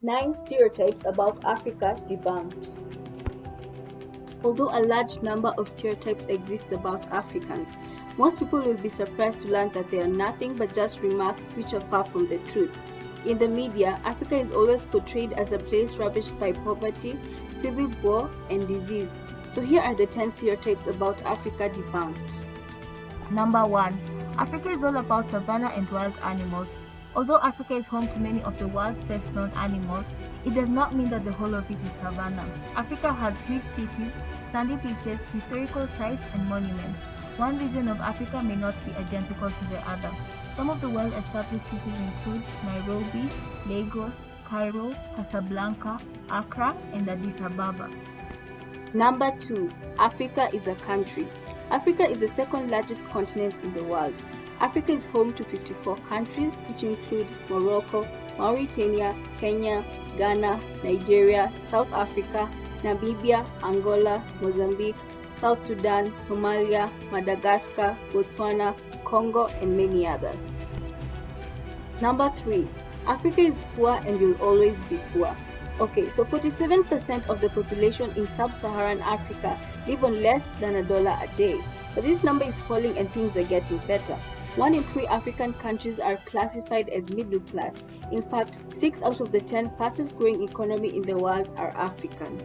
9 stereotypes about Africa debunked. Although a large number of stereotypes exist about Africans, most people will be surprised to learn that they are nothing but just remarks which are far from the truth. In the media, Africa is always portrayed as a place ravaged by poverty, civil war, and disease. So here are the 10 stereotypes about Africa debunked. Number 1. Africa is all about savanna and wild animals. Although Africa is home to many of the world's best known animals, it does not mean that the whole of it is savanna. Africa has huge cities, sandy beaches, historical sites, and monuments. One region of Africa may not be identical to the other. Some of the well-established cities include Nairobi, Lagos, Cairo, Casablanca, Accra, and Addis Ababa. Number 2. Africa is a country. Africa is the second largest continent in the world. Africa is home to 54 countries, which include Morocco, Mauritania, Kenya, Ghana, Nigeria, South Africa, Namibia, Angola, Mozambique, South Sudan, Somalia, Madagascar, Botswana, Congo, and many others. Number 3. Africa is poor and will always be poor. Okay, so 47% of the population in sub-Saharan Africa live on less than $1 a day. But this number is falling and things are getting better. 1 in 3 African countries are classified as middle class. In fact, 6 out of the 10 fastest growing economy in the world are African.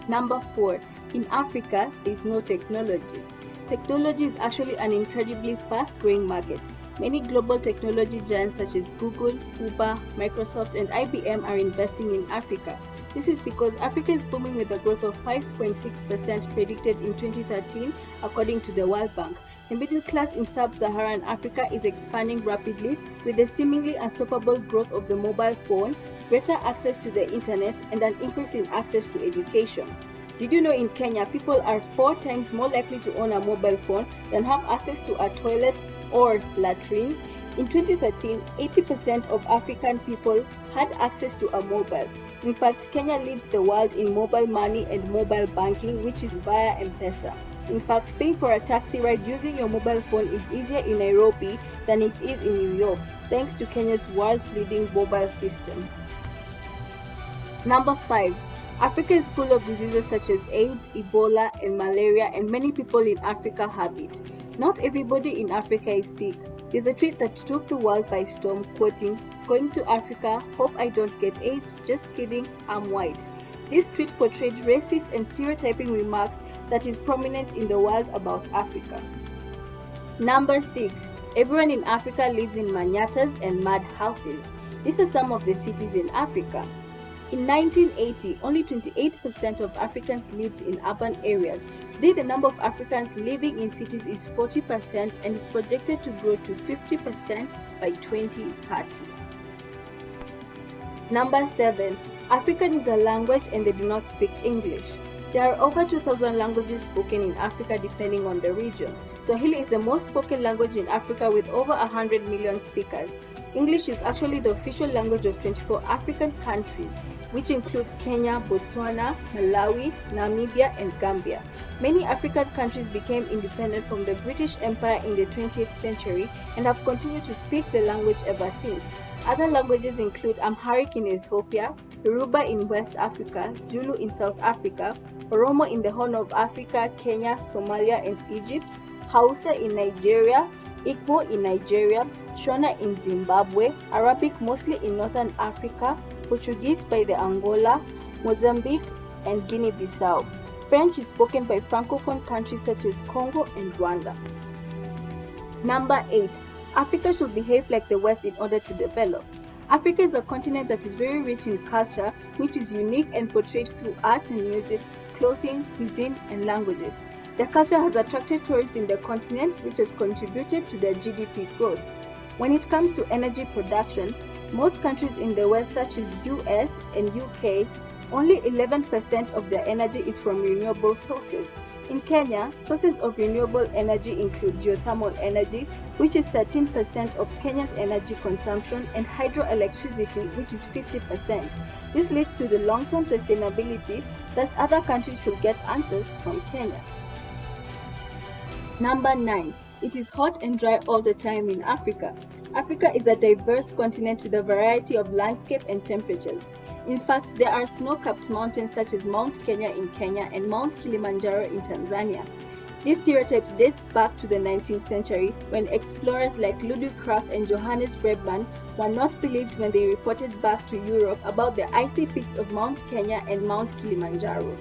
Number 4. In Africa, there is no technology. Technology is actually an incredibly fast-growing market. Many global technology giants such as Google, Uber, Microsoft, and IBM are investing in Africa. This is because Africa is booming with a growth of 5.6% predicted in 2013, according to the World Bank. The middle class in sub-Saharan Africa is expanding rapidly with the seemingly unstoppable growth of the mobile phone, greater access to the internet, and an increase in access to education. Did you know in Kenya, people are 4 times more likely to own a mobile phone than have access to a toilet or latrines? In 2013, 80% of African people had access to a mobile. In fact, Kenya leads the world in mobile money and mobile banking, which is via M-Pesa. In fact, paying for a taxi ride using your mobile phone is easier in Nairobi than it is in New York, thanks to Kenya's world's leading mobile system. Number 5. Africa is full of diseases such as AIDS, Ebola, and malaria, and many people in Africa have it. Not everybody in Africa is sick. There's a tweet that took the world by storm, quoting, "Going to Africa, hope I don't get AIDS, just kidding, I'm white." This tweet portrayed racist and stereotyping remarks that is prominent in the world about Africa. Number 6. Everyone in Africa lives in manyatas and mud houses. These are some of the cities in Africa. In 1980, only 28% of Africans lived in urban areas. Today, the number of Africans living in cities is 40% and is projected to grow to 50% by 2030. Number 7. African is a language and they do not speak English. There are over 2,000 languages spoken in Africa depending on the region. Swahili is the most spoken language in Africa with over 100 million speakers. English is actually the official language of 24 African countries, which include Kenya, Botswana, Malawi, Namibia, and Gambia. Many African countries became independent from the British Empire in the 20th century and have continued to speak the language ever since. Other languages include Amharic in Ethiopia, Yoruba in West Africa, Zulu in South Africa, Oromo in the Horn of Africa, Kenya, Somalia, and Egypt, Hausa in Nigeria, Igbo in Nigeria, Shona in Zimbabwe, Arabic mostly in Northern Africa, Portuguese by the Angola, Mozambique, and Guinea-Bissau. French is spoken by Francophone countries such as Congo and Rwanda. Number 8. Africa should behave like the West in order to develop. Africa is a continent that is very rich in culture, which is unique and portrayed through art and music, clothing, cuisine, and languages. The culture has attracted tourists in the continent, which has contributed to their GDP growth. When it comes to energy production, most countries in the West, such as US and UK, only 11% of their energy is from renewable sources. In Kenya, sources of renewable energy include geothermal energy, which is 13% of Kenya's energy consumption, and hydroelectricity, which is 50%. This leads to the long-term sustainability, thus other countries should get answers from Kenya. Number 9. It is hot and dry all the time in Africa. Africa is a diverse continent with a variety of landscape and temperatures. In fact, there are snow-capped mountains such as Mount Kenya in Kenya and Mount Kilimanjaro in Tanzania. These stereotypes dates back to the 19th century when explorers like Ludwig Krapf and Johannes Brabant were not believed when they reported back to Europe about the icy peaks of Mount Kenya and Mount Kilimanjaro.